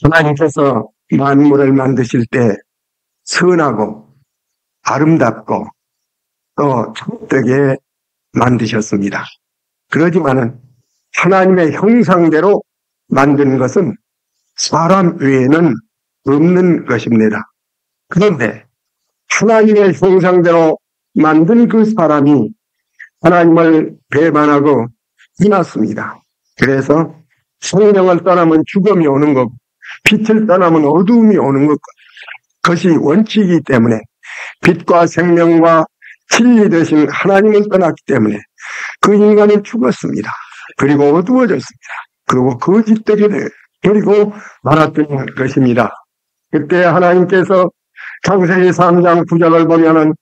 하나님께서 만물을 만드실 때 선하고 아름답고 또 참되게 만드셨습니다. 그러지만은 하나님의 형상대로 만든 것은 사람 외에는 없는 것입니다. 그런데 하나님의 형상대로 만든 그 사람이 하나님을 배반하고 떠났습니다. 그래서 성령을 떠나면 죽음이 오는 거고 빛을 떠나면 어두움이 오는 것이 원칙이기 때문에 빛과 생명과 진리 되신 하나님을 떠났기 때문에 그 인간은 죽었습니다. 그리고 어두워졌습니다. 그리고 거짓되게 버리고 말았던 것입니다. 그때 하나님께서 창세기 3장 9절을 보면은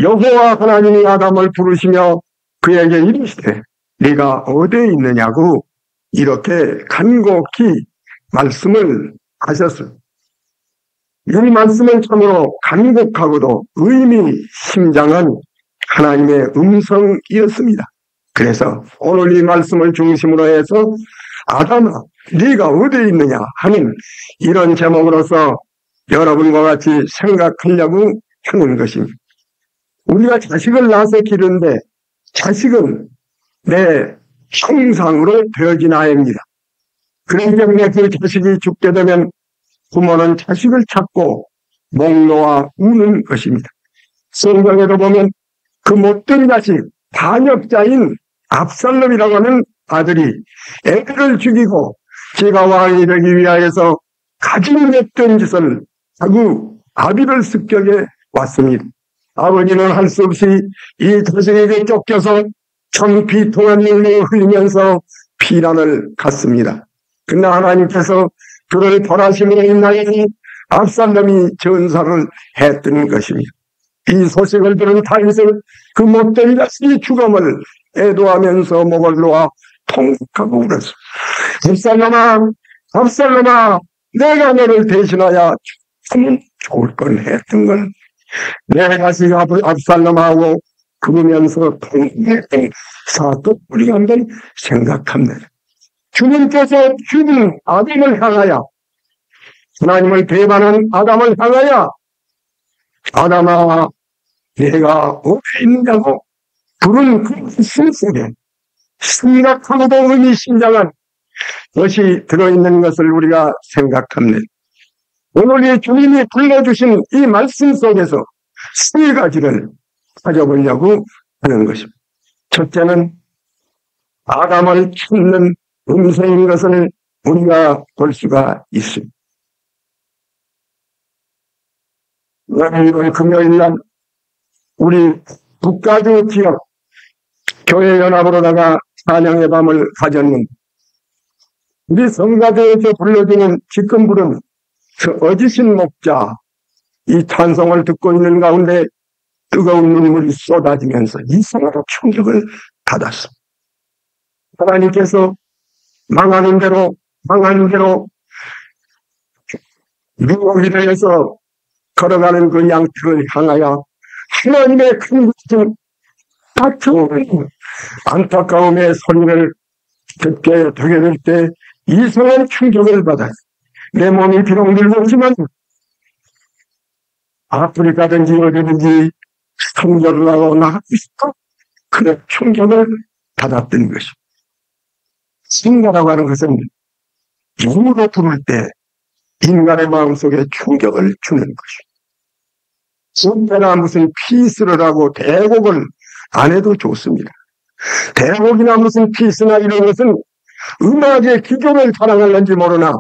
여호와 하나님이 아담을 부르시며 그에게 이르시되 네가 어디에 있느냐고 이렇게 간곡히 말씀을 하셨습니다. 이 말씀은 참으로 간곡하고도 의미심장한 하나님의 음성이었습니다. 그래서 오늘 이 말씀을 중심으로 해서 아담아 네가 어디에 있느냐 하는 이런 제목으로서 여러분과 같이 생각하려고 하는 것입니다. 우리가 자식을 낳아서 기르는데 자식은 내 형상으로 되어진 아이입니다. 그렇기 때문에 그 자식이 죽게 되면 부모는 자식을 찾고 목 놓아 우는 것입니다. 성경에도 보면 그 못된 자식, 반역자인 압살롬이라고 하는 아들이 애를 죽이고 제가 왕이 되기 위하여서 가진 못된 짓을 하고 아비를 습격해 왔습니다. 아버지는 할 수 없이 이 자식에게 쫓겨서 청피통한 눈을 흘리면서 피난을 갔습니다. 그러나 하나님께서 그를 벌하심으로 인하여 압살롬이 전사를 했던 것입니다. 이 소식을 들은 다윗은 그 못된 자식의 죽음을 애도하면서 목을 놓아 통곡하고 울었습니다. 압살롬아, 내가 너를 대신하여 죽으면 좋을 건 했던 걸 내 자식 압살롬하고 그러면서 통곡했던 사건 우리가 한번 생각합니다. 주님께서 죽은 아담을 향하여 하나님을 배반한 아담을 향하여 아담아 내가 어디 있느냐고 부른 그 말씀 속에 심각하고도 의미심장한 것이 들어있는 것을 우리가 생각합니다. 오늘 이 주님이 불러주신 이 말씀 속에서 세 가지를 가져보려고 하는 것입니다. 첫째는 아담을 찾는 음성인 것을 우리가 볼 수가 있습니다. 이번 금요일날 우리 북가주 지역 교회연합으로다가 찬양의 밤을 가졌는데 우리 성가대에서 불러주는 지금 부른 그 어지신 목자 이 찬송을 듣고 있는 가운데 뜨거운 눈물이 쏟아지면서 이상한 충격을 받았습니다. 하나님께서 망하는 대로 유혹이 되어서 걸어가는 그 양떼를 향하여 하나님의 큰 다투는 안타까움의 소리를 듣게 되게 될 때 이상한 충격을 받아요. 내 몸이 비록 늙었지만 아프리카든지 어디든지 성전을 하고 나가고 있어 그런 충격을 받았던 것입니다. 성가라고 하는 것은 영으로 부를 때 인간의 마음속에 충격을 주는 것입니다. 성가나 무슨 피스를 하고 대곡을 안 해도 좋습니다. 대곡이나 무슨 피스나 이런 것은 음악의 기교를 자랑하는지 모르나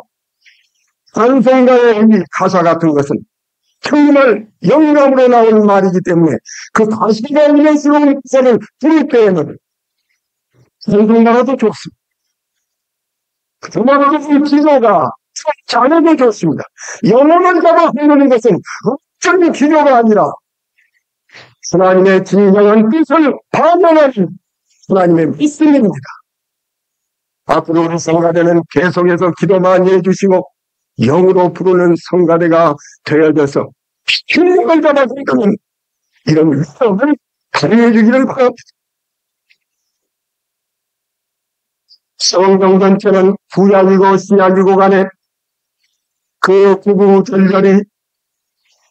찬송가의 이 가사 같은 것은 정말 영감으로 나온 말이기 때문에 그 가사가 은혜스러운 가사를 부를 때에는 찬송가라도 좋습니다. 그만으로 그 기도가 자녀도 좋습니다. 영혼을 잡아 흐르는 것은 어쩐 기도가 아니라 하나님의 진정한 뜻을 반영하는 하나님의 말씀입니다. 앞으로 우리 성가대는 계속해서 기도 많이 해주시고 영으로 부르는 성가대가 되어져서 힘을 잡아 흐르는 이런 위험을 발휘해 주기를 바랍니다. 성경 전체는 구약이고 신약이고 간에 그 구구절절히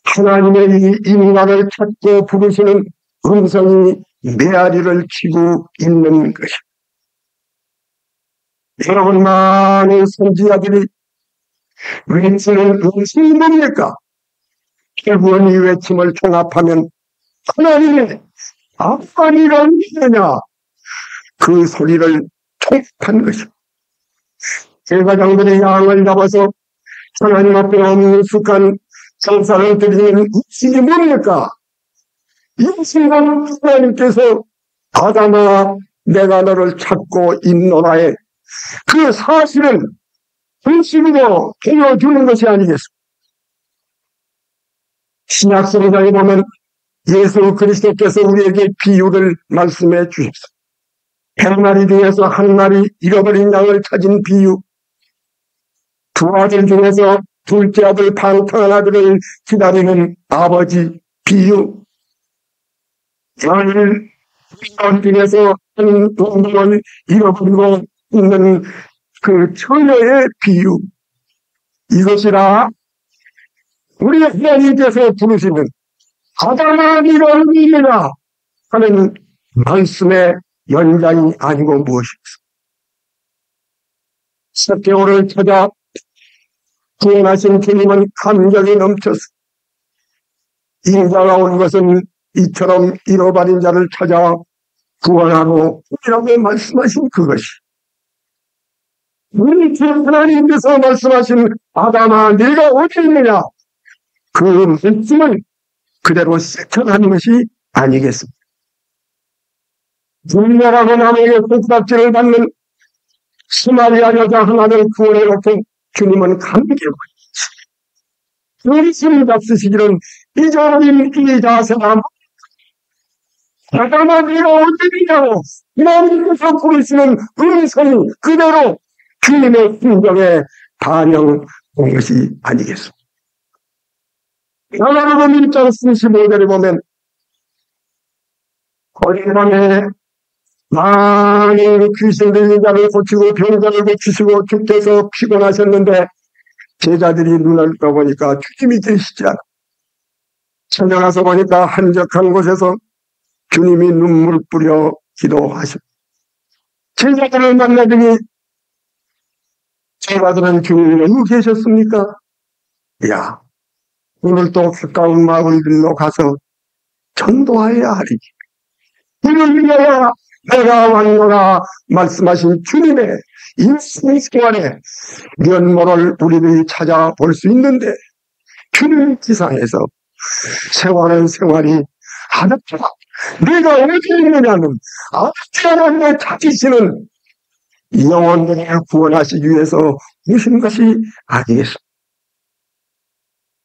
하나님의 이 인간을 찾고 부르시는 음성이 메아리를 치고 있는 것입니다. 여러분, 많은 선지자들이 외치는 음성이 뭡니까? 결국은 이 외침을 종합하면 하나님의 아빠니가 믿느냐, 그 소리를 총합한 것입니다. 제사장들이 양을 잡아서 하나님 앞에 엄숙한 정사를 드리는 음식이 뭡니까? 이 순간 하나님께서 아담아 내가 너를 찾고 있노라에 그 사실은 음식으로 보여주는 것이 아니겠습니까? 신약 성경에 보면 예수 그리스도께서 우리에게 비유를 말씀해 주셨습니다. 100마리 중에서 한 마리 잃어버린 양을 찾은 비유, 두 아들 중에서 둘째 아들 방탕한 아들을 기다리는 아버지 비유, 양을 중에서 한 동물을 잃어버리고 있는 그 처녀의 비유, 이것이라 우리 하나님께서 부르시는 아담아 네가 어디냐 하는 말씀의 연장이 아니고 무엇입니까? 석개호를 찾아 구원하신 주님은 감격이 넘쳐서 인자가 온 것은 이처럼 잃어버린 자를 찾아 구원하고 이라고 말씀하신 그것이 우리 주 하나님께서 말씀하신 아담아 네가 어디 있느냐 그 말씀을 그대로 실천하는 것이 아니겠습니까? 분명하고 남에게 속삭질을 받는 스마리아 여자 하나를 구원해놓고 주님은 감격을 예수님 잡수시기는 잊어버린 이 자세가 아담아 네가 어디냐고 하나님께서 부르시는 음성이 그대로 주님의 심정에 반영된 것이 아니겠습니까? 야고보서 1장 15절에 보면 어린 밤에 많은 귀신 들린 자를 고치고 병자를 고치시고 주께서 피곤하셨는데 제자들이 눈을 떠보니까 주님이 계시지 않아. 찾아가서 보니까 한적한 곳에서 주님이 눈물 뿌려 기도하십니다. 제자들을 만나더니 제자들은 주님이 어디 계셨습니까? 야, 오늘 또 가까운 마을들로 가서 전도하여야 하리니 이를 위하여 내가 왔노라 말씀하신 주님의 인생생활에 면모를 우리들이 찾아볼 수 있는데 주님 지상에서 생활은 생활이 하나도 네가 어디 있느냐는 아버지 하나님의 찾으시는 영혼들을 구원하시기 위해서 오신 것이 아니겠습니까?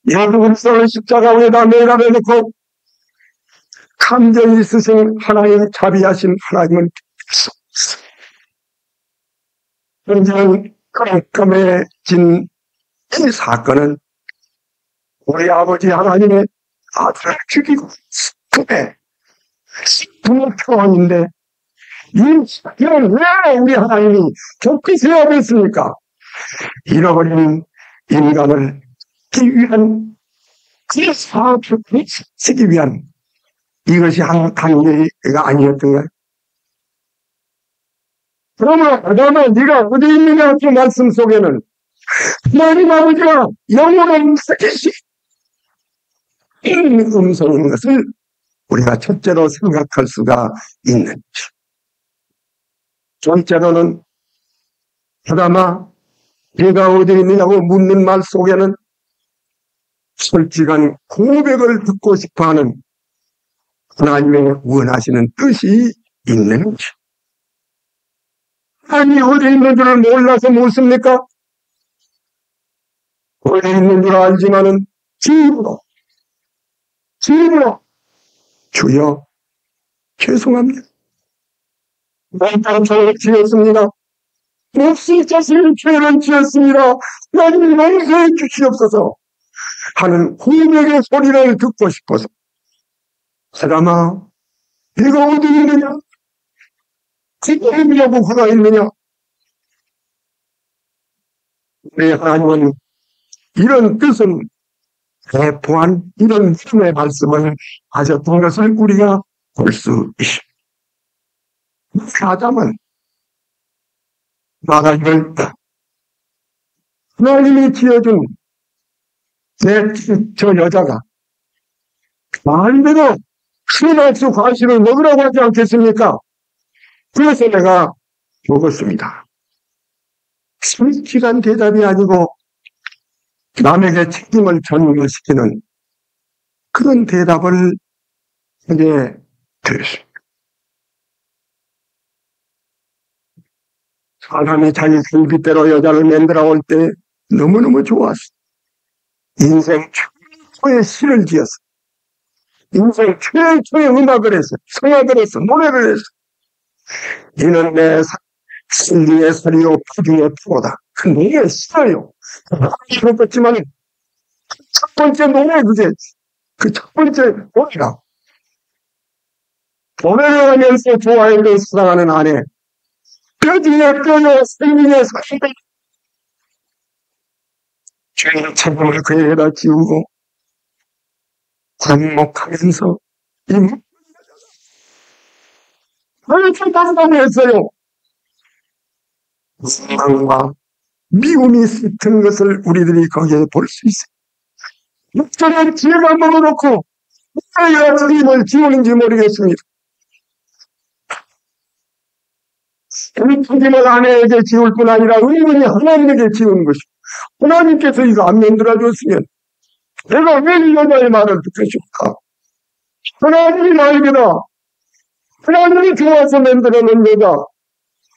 예수 그리스도를 십자가 위에다 매달아놓고 감정이 있으신 하나님, 자비하신 하나님은 현재는 깜깜해진 이 사건은 우리 아버지 하나님의 아들을 죽이고 식품의 표현인데 이 사건을 왜 우리 하나님이 겪으셔야 됐습니까? 잃어버린 인간을 기 위한 그 사업을 쓰기 위한 이것이 한 단계가 아니었던가요? 그러면 아담아 네가 어디 있느냐 그 말씀 속에는 하나님 아버지가 영원한 음성이시 음성인 것을 우리가 첫째로 생각할 수가 있는 것이죠. 둘째로는 아담아 네가 어디 있느냐고 묻는 말 속에는 솔직한 고백을 듣고 싶어하는 하나님의 원하시는 뜻이 있는 것이죠. 하나님이 어디 있는 줄을 몰라서 묻습니까? 어디 있는 줄 알지만은 집으로 주여 죄송합니다. 내가 죄를 지었습니다. 몹시 자신의 죄를 지었습니다. 하나님 용서해 주시옵소서 하는 고백의 소리를 듣고 싶어서 사람아 네가 어디 있느냐? 지금 여부가 있느냐? 우리 하나님은 이런 뜻은 대포한 이런 믿음의 말씀을 하셨던 것을 우리가 볼 수 있습니다. 하자면 나라를 하나님이 지어준 저 여자가 마음대로 스나스 과실을 먹으라고 하지 않겠습니까? 그래서 내가 먹었습니다. 솔직한 대답이 아니고 남에게 책임을 전가시키는 그런 대답을 하게 되었습니다. 사람이 자기 생기대로 여자를 만들어 올 때 너무너무 좋았어. 인생 최초의 시를 지었어. 인생 최초의 음악을 했어. 성악을 했어. 노래를 했어. 이는 내 진리의 소리요 파중의 표다. 그 노래 싫어요. 그렇겠지만 첫 번째 노래 그게 그 첫 번째 노래가 노래를 하면서 좋아해를 사랑하는 아내 뼈 중에 뼈요 생명의 사실을 죄의 책임을 그에다 지우고 반목하면서 이 그렇게 감당했어요. 사랑과 미움이 짙은 것을 우리들이 거기에 볼 수 있어요. 목전에 죄가 먹어놓고 왜 주님을 지우는지 모르겠습니다. 주님을 아내에게 지울 뿐 아니라 은근히 하나님에게 지우는 것이고 하나님께서 이거 안 만들어줬으면 내가 왜 이 여자의 말을 듣겠습니까? 하나님이 알게다. 하나님이 좋아서 만들어놓은 여자.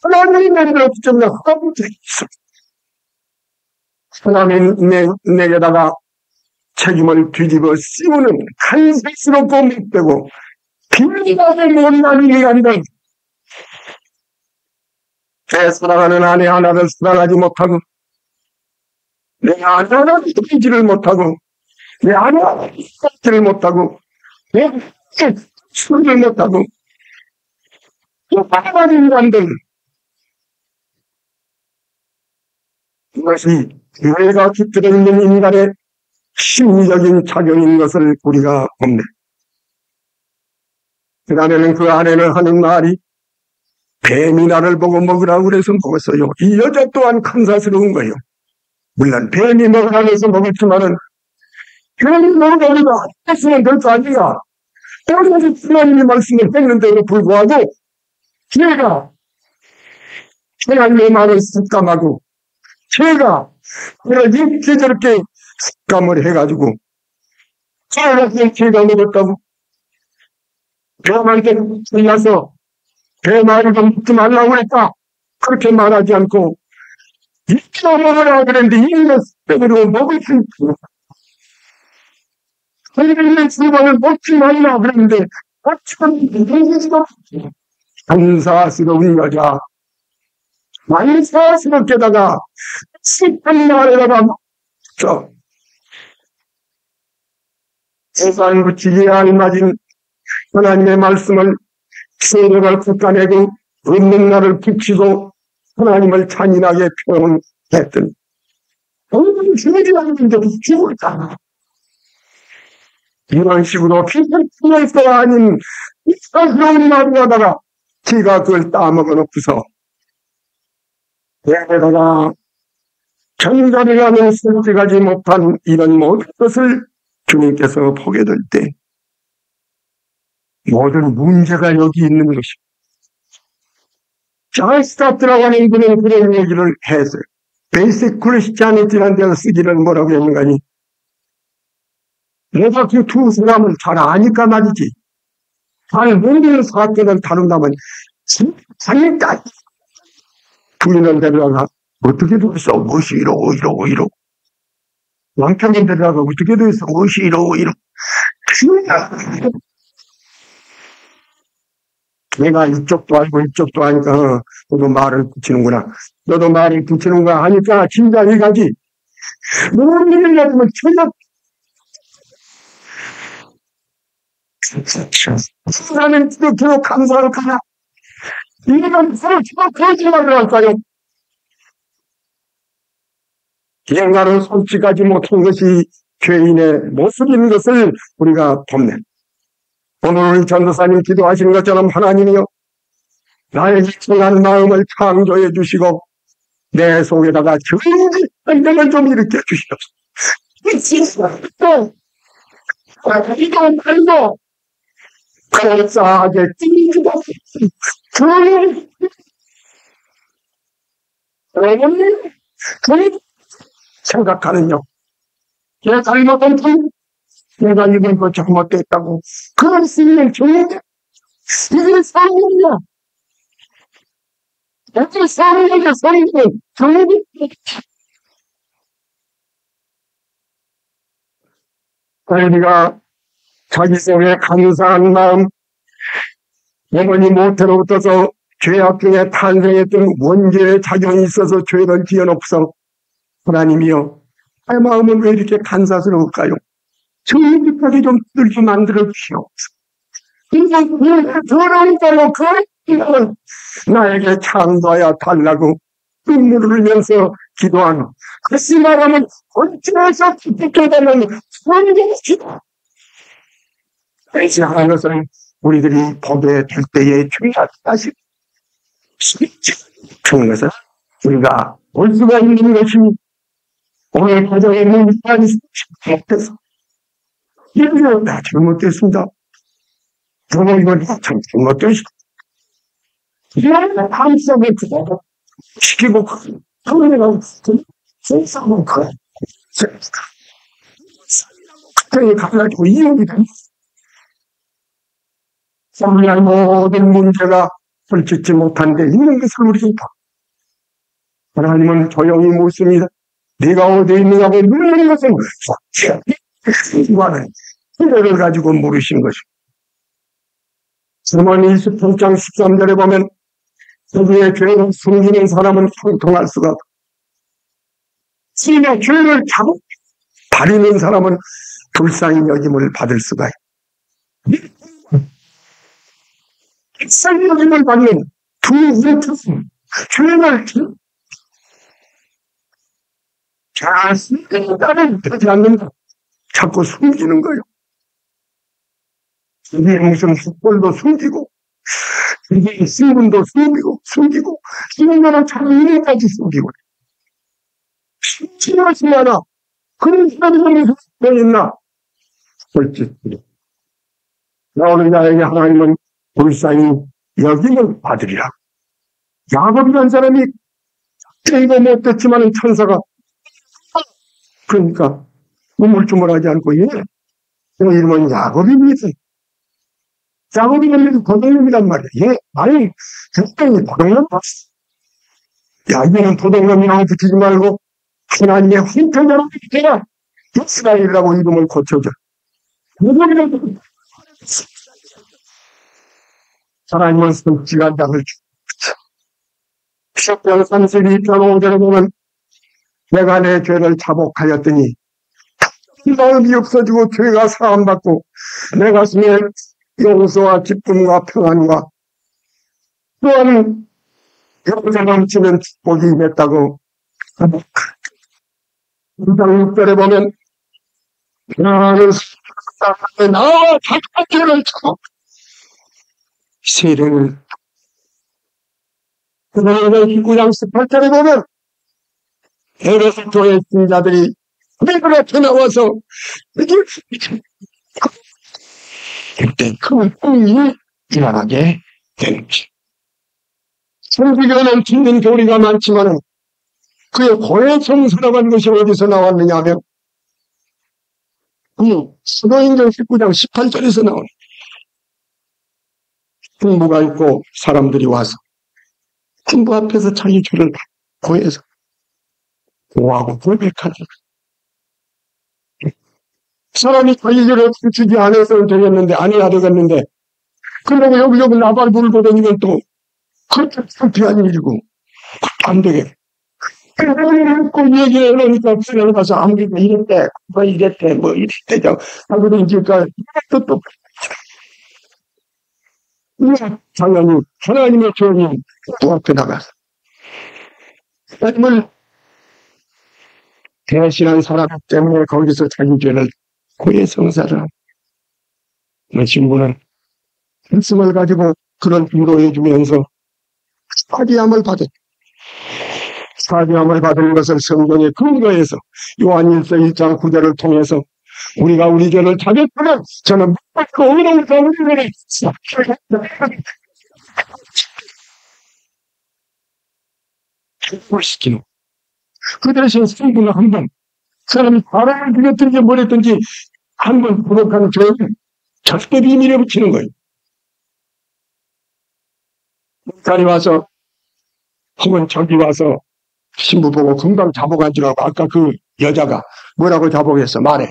하나님이 만들었기 때문에 하나님이 되겠습니다. 하나님 내게다가 책임을 뒤집어 씌우는 간색스럽고 못되고 비밀하게 못난 인간들. 내 사랑하는 아내 하나를 사랑하지 못하고 내 아내 하나를 지키지를 못하고 내 아내 하나를 지키지를 못하고 내 술을 못하고 또 많은 인간들 이것이 교회가 깃들어 있는 인간의 심리적인 작용인 것을 우리가 봅니다. 그 다음에는 그 아내는 하는 말이 뱀이 나를 보고 먹으라고 그래서 먹었어요. 이 여자 또한 감사스러운 거예요. 물론 뱀이 먹으라고 해서 먹었지만은 뱀이 먹으라고 했으면 될 거 아니야. 오늘까지 하나님의 말씀을 했는데도 불구하고 제가 하나님의 말을 습감하고 제가 이렇게 저렇게 습감을 해가지고 제가 먹었다고 뱀한테 틀려서 배 말을 좀 먹지 말라고 했다. 그렇게 말하지 않고 이끼로 먹으라고 그랬는데 이끼로 빼고 먹을 수 있고 하나님의 주방을 먹지 말라고 그랬는데 먹지 말라고 감사스러운 여자 만사스럽게다가 습한 말에다가 먹죠. 세상 붙이기에 알맞은 하나님의 말씀을 세력을 걷어내고 없는 날을 붙이고 하나님을 잔인하게 표현했더니 오늘 죽이지 않는데 죽을까 이런 식으로 피부에서 아닌 이상스러운 말을 하다가 지가 그걸 따먹어 놓고서 내게다가 견자를 하면 선택하지 못한 이런 모든 것을 주님께서 보게 될 때 모든 문제가 여기 있는 것입니다. 잘 스타트라고 하는 분은 그런 얘기를 했어요. 베이직 크리스티아니티라는 데서 쓰기를 뭐라고 했는가니 내가 그 두 사람을 잘 아니까 말이지 잘 모르는 사건을 다룬다면 진짜 부인을 데려다가 어떻게 됐어? 무엇이 이러고 남편을 데려다가 어떻게 됐어? 무엇이 이러고 내가 이쪽도 알고 이쪽도 아니까 너도 말을 붙이는구나. 너도 말을 붙이는구나 하니까 진짜 이가지 모르는 일을 가지고 세상은 기독교로 감사를 하나 이건 서로 기독 거짓말을 할까요? 인간을 솔직하지 못한 것이 죄인의 모습인 것을 우리가 돕네. 오늘 우리 전도사님 기도하시는 것처럼 하나님이여 나에게 정한 마음을 창조해 주시고 내 속에다가 정의의 생명을 좀 일으켜 주시옵소서. 또 이거 말고 감사하게 찡기도 그 생각하는요. 내 잘못한 편, 내가 이번 거 잘못됐다고 그럴 수 있는 죄인데 이게 성령이야. 이게 성령이야. 성령. 우리가 자기 속에 감사한 마음, 어머니 모태로부터서 죄악 중에 탄생했던 원죄의 작용이 있어서 죄를 지어놓고서 하나님이여 내 마음은 왜 이렇게 간사스러울까요? 정직하게 좀 들게 만들어 주시옵소서. 이제 더러운 걸로 그 나에게 창조하여 달라고 눈물을 흘리면서 기도하는 그것이 말하면 어찌해서 기쁘게 되는 성경의 기도. 그렇지 않은 것은 우리들이 보게 될 때에 중요한 사실. 그런 것은 우리가 볼 수가 있는 것이 오늘 가정에 있는 사람이 못해서 이거 나 잘못됐습니다. 저는 이걸 참 잘못됐습니다. 이런 마음속에 그거 시키고 그러면 세상은 그래. 그때 가가지고 이용이 됩니다. 오늘날 모든 문제가 풀짓지 못한 데 있는 것을 우리가 봐. 하나님은 조용히 묻습니다. 네가 어디 있느냐고 물는 것은 이와는 기회를 가지고 물으신 것입니다. 잠언 28장 13절에 보면 자기의 죄를 숨기는 사람은 형통할 수가 없고 자기의 죄를 자꾸 가리는 사람은 불쌍히 여김을 받을 수가 있고 불쌍히 여김을 받는 두 우주는 죄를 잘 숨기는 되지 않는다. 자꾸 숨기는 거예요. 이게 무슨 숫벌도 숨기고 이게 신분도 숨기고 신분은 참 이름까지 숨기고 심하지 않아. 그런 사람이 왜 있나? 솔직히 오늘 나에게 하나님은 불쌍히 여김을 받으리라. 야곱이라는 사람이 이거 못됐지만 천사가 그러니까 우물쭈물하지 않고 그 이름은 야곱입니다. 야곱이는 도둑놈이란 말이에요. 아니 굉장히 도둑놈 봤어. 야 이거는 도둑놈이라고 붙이지 말고 하나님의 훈태자라고 붙여라. 이스라엘이라고 이름을 고쳐줘. 하나님은 성취한 땅을 주죠. 시편 32편 5절에 보면 내가 내 죄를 자복하였더니 마음이 없어지고 죄가 사함받고 내 가슴에 용서와 기쁨과 평안과 또한 영생 넘치는 축복이 임했다고 2장 6절에 보면 나는 나와 작은 죄를 지고 세례를 그러나 19장 18절에 보면 에베소 교회 신자들이 내들 앞에 나와서 그때 큰 꿈이 일어나게 되는 것입니다. 성수기가 넘치는 교리가 많지만 그의 고해성사라고 하는 것이 어디서 나왔느냐 하면 사도행전 19장 18절에서 나오는 풍부가 있고 사람들이 와서 풍부 앞에서 자기 죄를 고해서 고하고 고백하는 사람이 자기 죄를 주지 않아서는 되겠는데 안 해야 되겠는데 그러고 여기저기 나발 불고 다니면 또 그렇게 창피한 일이고 안 되게 꼭 얘기해 놓으니까 그냥 가서 아무리가 이랬대 뭐 이랬대 뭐 이랬대죠 하고는 그러니까 이것도 또 당연히 하나님의 죄는 그 앞에 나가서 하나님을 대신한 사람 때문에 거기서 자기 죄를 고해 성사를 하고, 신부는 말씀을 가지고 그런 위로해 주면서 사기함을 받은 것을 성경의 근거에서 요한일서 1장 9절을 통해서 우리가 우리 죄를 자백하면 저는 그 어려움과 우리를 시키는 그 대신 성부는 한번 사람이 바람을 비겼든지 뭐랬든지 한번 부족한 죄를 절대 비밀에 붙이는 거예요. 자리 와서 혹은 저기 와서 신부 보고 금방 자복한 줄 알고 아까 그 여자가 뭐라고 자복했어? 말해.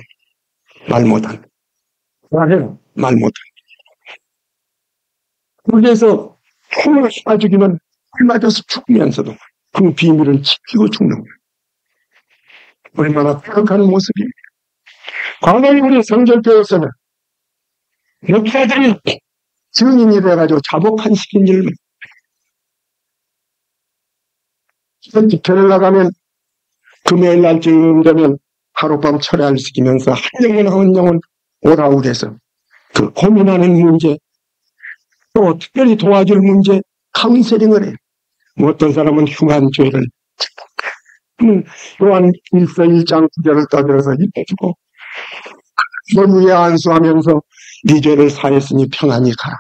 말 못한. 말 못한. 그래서 손을 쏴주기는 맞아서 죽으면서도 그 비밀을 지키고 죽는 거예요. 얼마나 부족한 모습입니다. 과거에 우리 성결교에서는 역사들이 증인이 돼가지고 자복한 시킨 일을 집회를 나가면 금요일 날쯤 되면 하룻밤 철야를 시키면서 한 영혼 오라고 해서 그 고민하는 문제, 또 특별히 도와줄 문제 카운셀링을 해요. 어떤 사람은 흉한 죄를 요한 1장 9절을 떠들어서 입혀주고 넌 위에 안수하면서 네 죄를 사했으니 평안히 가라.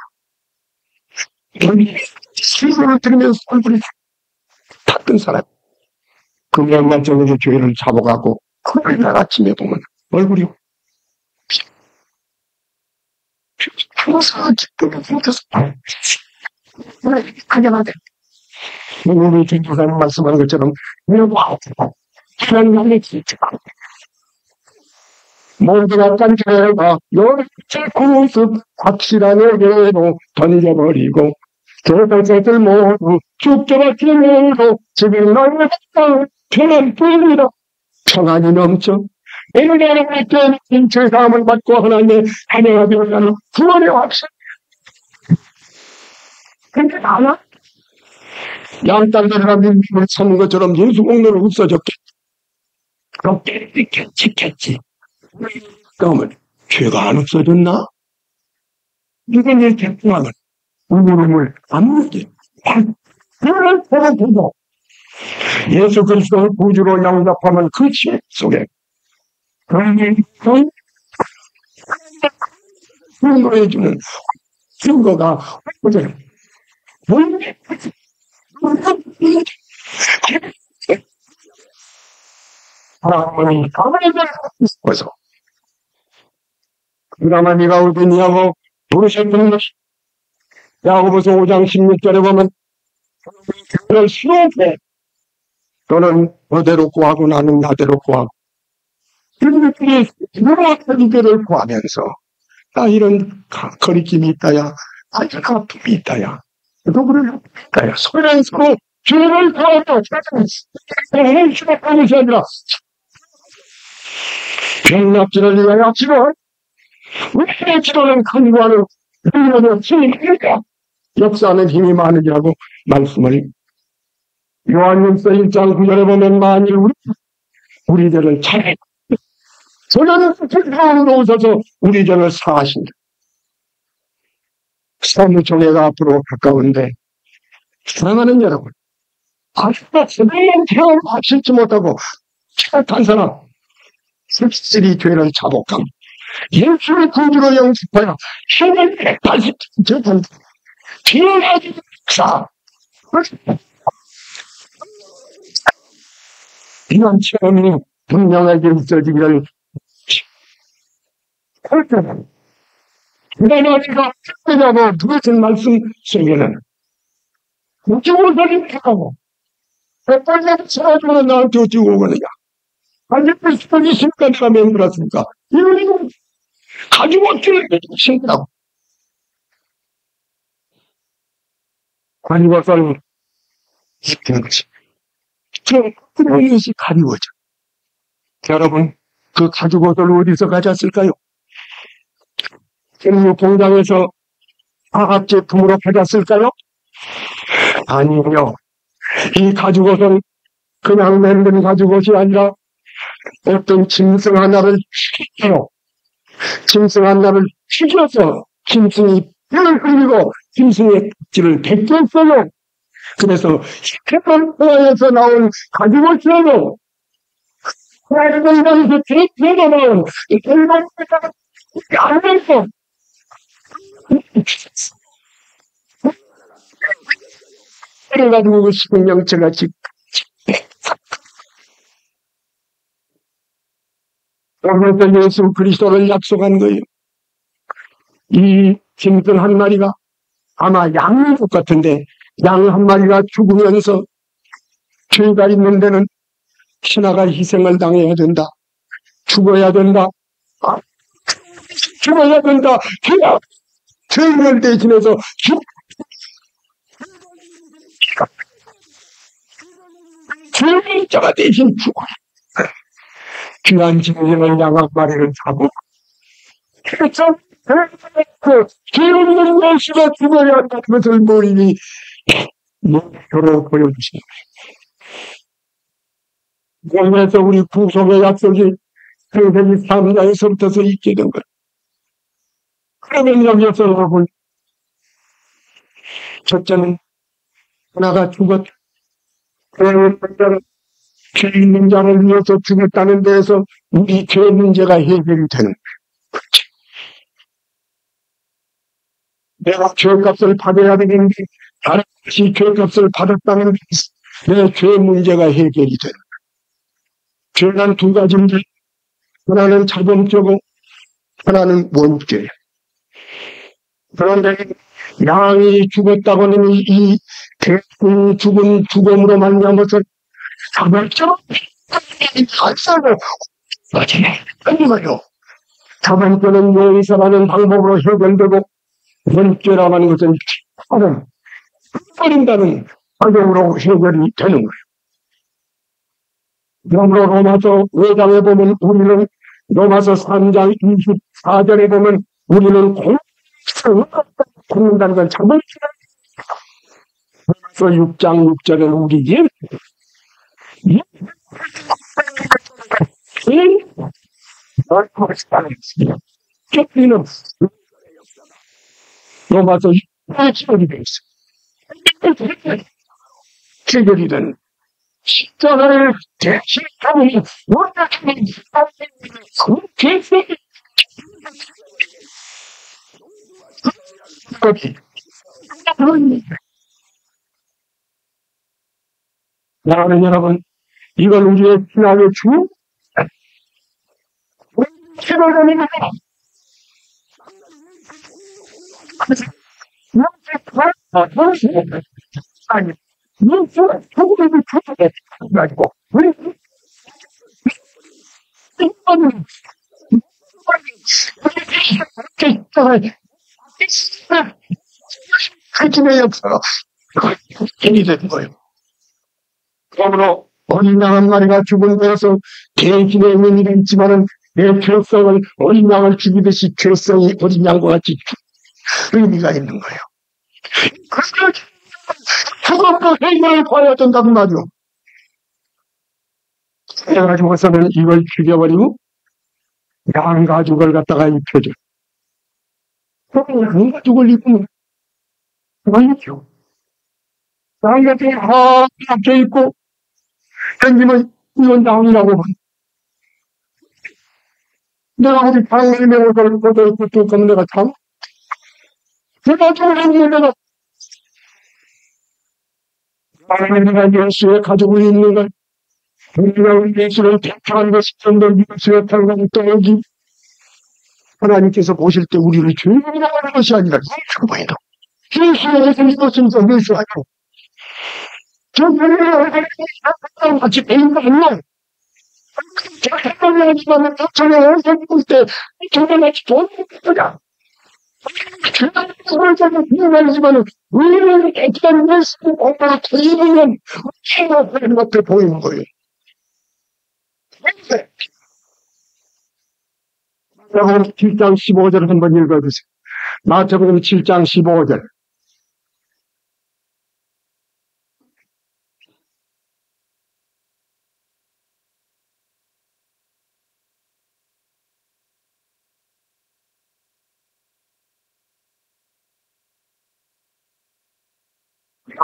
실수를 들으면서 얼굴이 탔던 사람 그 명만적으로 죄를 잡아가고 그날 아침에 보면 얼굴이 항상 기쁨이 생겨서 가져가대. 우리 전도사님 말씀하는 것처럼 하나님의 진짜 모두가 깐죄가 열째 구습 확실한 에게로 던져버리고 교사들 모두 죽져버리므로 지금 너의 편안뿐이라 평안이 넘쳐 이를 하나님께 죄사함을 받고 하나님의 하나가 되어가는 구원의 확신. 근데 나나 양딸들이나 민중을 찾는 것처럼 예수 공로는 없어졌겠지. 그럼 깨끗했지. 그러면 죄가 안 없어졌나? 이건 이렇게 통하면 우물우물 안 묻게. 그걸 보고 예수 그리스도를 구주로 영접하면 그 죄 속에 증거해주는 증거가 없어져요. 하나님이 가만히 있어서 그나마 네가 어디냐고 부르셨던 것이 야고보서 5장 16절에 보면 그를 수록해 너는 너대로 구하고 나는 나대로 구하고 그들이 누구를 구하면서 나 이런 거리낌이 있다야 아주 아픔이 있다야 누구를 있다야 서로 죄를 구하고 하나님 수록하는 것이 아니라 병납지를 위하여 합치고 우리의 기도는 간구하는 우리의 힘이 많으니까 역사하는 힘이 많으리라고 말씀을 요한일서 1장 9절에 보면 만일 우리 죄를 잘 저는 죄를 오셔서 우리 죄를 사하신다. 사무총회가 앞으로 가까운데 사랑하는 여러분 아직도 제대로 체험을 하실지 못하고 착한 사람 쓸쓸히 죄를 자복하고 예수를 구주로 영접하여 힘을 다시 저는 기억하지 사 이런 체험이 분명하게 있어지기를 할 때는 그러니까 특별하고 무슨 말씀 속에는 우주를 버리고 백발자를 찾아주는 나한테 어찌 오거느냐 아직도 수단이 있으니까 내가 맹물었으니까 이러니까 가지고 길을 신다고 가지고서는 입히는 것이 그런 것이 가리워져. 여러분 그 가지고서를 어디서 가졌을까요? 생육 공장에서 화학 제품으로 가졌을까요? 아니요. 이 가죽옷은 그냥 만든 가죽옷이 아니라 어떤 짐승 하나를 죽여요. 짐승 하나를 죽여서 짐승이 뼈를 흘리고 짐승의 껍질을 벗겼어요. 그래서 히트만 포화에서 나온 가지고 지어요. 하나님께서 대표가 나온 이 결론에다가 안 됐어. 그래가지고 그 생명체가 지금 그래서 예수 그리스도를 약속한 거예요. 이 짐승 한 마리가 아마 양인 것 같은데 양 한 마리가 죽으면서 죄가 있는 데는 신하가 희생을 당해야 된다. 죽어야 된다. 아, 죽어야 된다. 죄인을 대신해서 죄인자가 대신 죽어야 귀한 짐승을 양 한 마리를 잡고 그래서 죄 없는 예수가 죽어야 한다는 것을 모르니 목표로 보여주신 거예요. 그래서 우리 구속의 약속이 창세기 3장에서부터 있게 된 거예요. 그러면 여기서 여러분 첫째는 하나가 죽었다. 죄 있는 자를 위해서 죽었다는 데에서 우리 죄 문제가 해결이 되는 거예요. 내가 죄값을 받아야 되는데 다른 것이 죄값을 받았다는 내 죄 문제가 해결이 되는 거예요. 죄는 두 가지인데 하나는 자범죄고 하나는 원죄예요. 그런데 양이 죽었다고는 이 대충 죽은 죽음으로 말미암아서 자범죄로 발사를 하는 거예요. 자범죄는 용서하는 방법으로 해결되고 원죄라고 하는 것은 하는 버린다는 방법으로 해결이 되는 거예요. 그러므로 로마서 5장에 보면 우리는 로마서 3장 24절에 보면 우리는 공성을 갖는다는 건 자범죄다. 로마서 6장 6절에는 우리 쫓기는 로마서 6절이 되어 있어. 해결이 되는 십자가를 대신하는 원하는 그 계획이 나는 여러분 이걸 우리의 신앙의 주 최고라는 거다. 아니 예수가 소금을 가지고 우리 이거는 하나님의 역사가 힘이 되는 거예요. 그러므로 어린 양 한 마리가 죽은 데에서 대신의 의미가 있지만은 내 죄성을 어린 양을 죽이듯이 죄성이 어린 양과 같이 의미가 있는 거예요. 그래서 죽음도 해결을 봐야 된다고 말이요. 그래가지고서는 이걸 죽여버리고 양 가죽을 갖다가 입혀줘. 양 가죽을 입으면 아니죠. 양 가죽이 하얗게 입고 댕기면 이건 양이라고 봐. 내가 어디 방울림의 옷을 벗어입고 쭉 가면 내가 참 내가 죽는 내가 내가 예수의 가죽을 입는 걸 우리가 우리 예수를 대표한 것이 좀더 예수의 평강 또 여기 하나님께서 보실 때 우리를 죄인이라고 하는 것이 아니라 예수보이다. 예수의 예수 믿었으면서 예수 아니고 저 예수를 같이 배운 거 아니야. 제가 생각을 하지만 저는 어디서 입을 때 저는 같이 좋은 거야. 제가 생각을 하지만 우리를 깨끗한 예수를 공부를 드리면 제가 그런 것들 보이는 거예요. 마태복음 7장 15절을 한번 읽어주세요. 마태복음 7장 15절.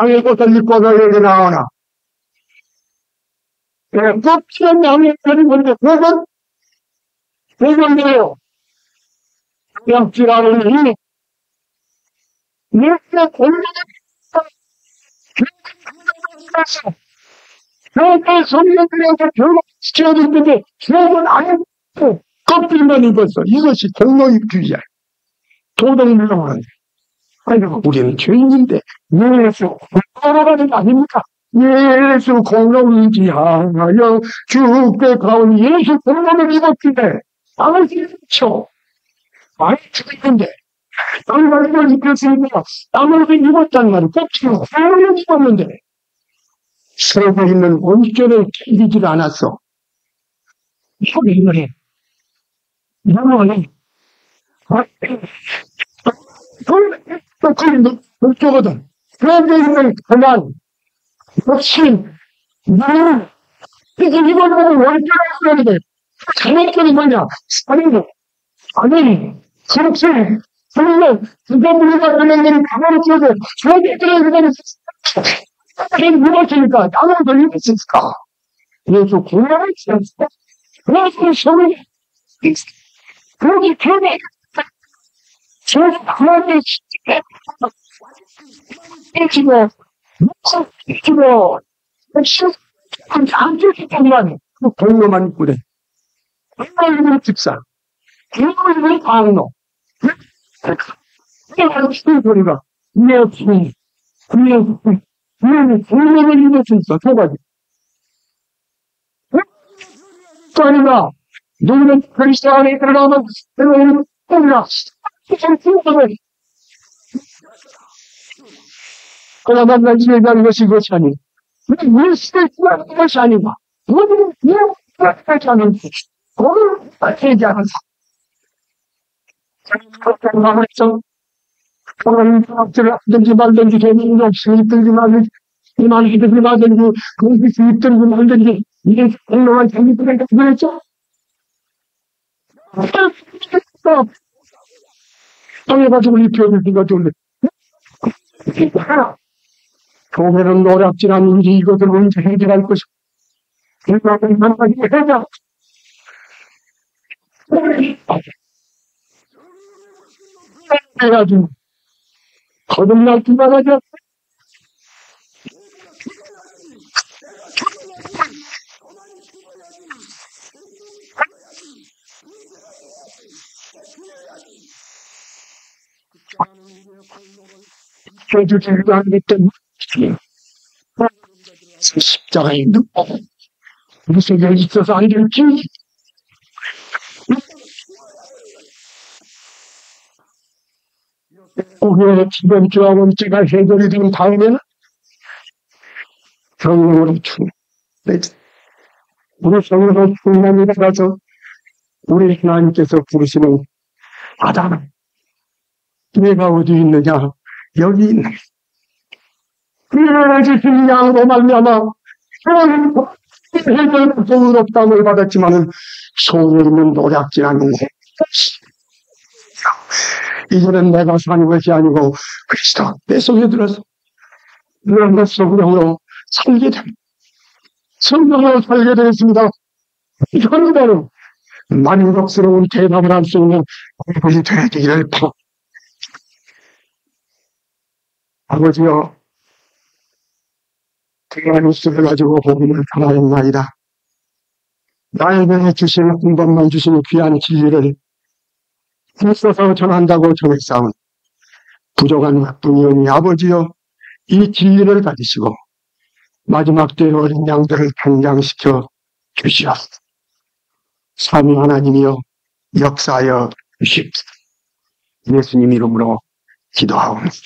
양의 옷을 입고서 여기 나오나. 껍질은 양의 옷을 입는데, 그건 뭐예요? 양질하는 이, 내가 골목에 교회 성령들에서 결국 지켜졌는데, 교회는 아니고, 껍질만 입었어. 이것이 공로입주의야. 도덕물렁한. 아이고, 우리는 죄인인데, 예수, 걸어가는 거 아닙니까? 예수 공로의지하여 주께 가온 예수 공로를 입었는데, 땅을 입었죠. 많이 죽었는데, 땅을 입었으니까, 땅을 입었단 말이야. 껍질로 공로를 입었는데, 서고 있는 온전을 견디질 않았어. 이거 이거래. 이거는, 그거든. 그런데 있는 그만, 욕심, 나는, 이걸 보고 원죄라고 그러는데, 잘못된 게 뭐냐? 아니, 그렇지. 그러면, 그거 물어가 되는 건 가만히 끼고, 저것들은 그거는, 그게 무엇이니까, 나는 걸릴 수 있을까? 그래서 공연을 지었어. 그래서 소리, 그러기 전에, 저에서 가만히 깨지고, 깨지고, 안 깨지지만, 그 공로만 있고래. 공로는 집사. 공로는 강로. 그게 바로 무슨 소리가, 내 주인, 우리는 공로를 입을 수 있어, 두 가지. 또 아니라, 너희는 그리스도 안에 들어가면, 너희는 꿈이라. 그러나 만난 지내가는 것이 그것이 아니고, 왜 스테이트가 그것이 아니고, 우리는 왜 그렇게 하는지, 그걸 알지 않아서. 그렇게 말했죠. 그런 학교를 하든지 말든지, 개인이 없으니 들지 말든지, 이만히 들지 말든지, 그것이 수입 들지 말든지, 이게 공로만 재밌으니까 그랬죠. 땅에 가지고 입혀줄 수가 좋은데, 교회는 노력질 않는지 이것을 언제 해결할 것이고, 이것을 만나기 해야, 해가지고, 거듭날 기만하지. 해주지도 않기 때문에, 십자가에 있는 우리 속에 있어서 안 될지, 우리의 이번 주와 번째가 해결이 된 다음에는 성령으로 충만. 우리 성령으로 충만이 받아서 우리 하나님께서 부르시는 아담, 내가 어디 있느냐? 여기 있는 그를 주신 양으로 말미암아 해결 성의롭다함을 받았지만은 속에 있는 노략질 않는데 이제는 내가 사는 것이 아니고 그리스도 내 속에 들어서 내 성령으로 살게 됩니다. 성령으로 살게 되었습니다. 이거는 바로 만족스러운 대답을 할 수 있는 그분이 되기를 바랍니다. 아버지여, 그러한 입술을 가지고 복음을 전하였나이다. 나에게 주신 한 번만 주신 귀한 진리를 힘써서 전한다고 전했사온 부족한 것뿐이오니 아버지여, 이 진리를 가지시고 마지막 때의 어린 양들을 탄장시켜 주시옵소서. 삼위 하나님이여 역사하여 주십시오. 예수님 이름으로 기도하옵니다.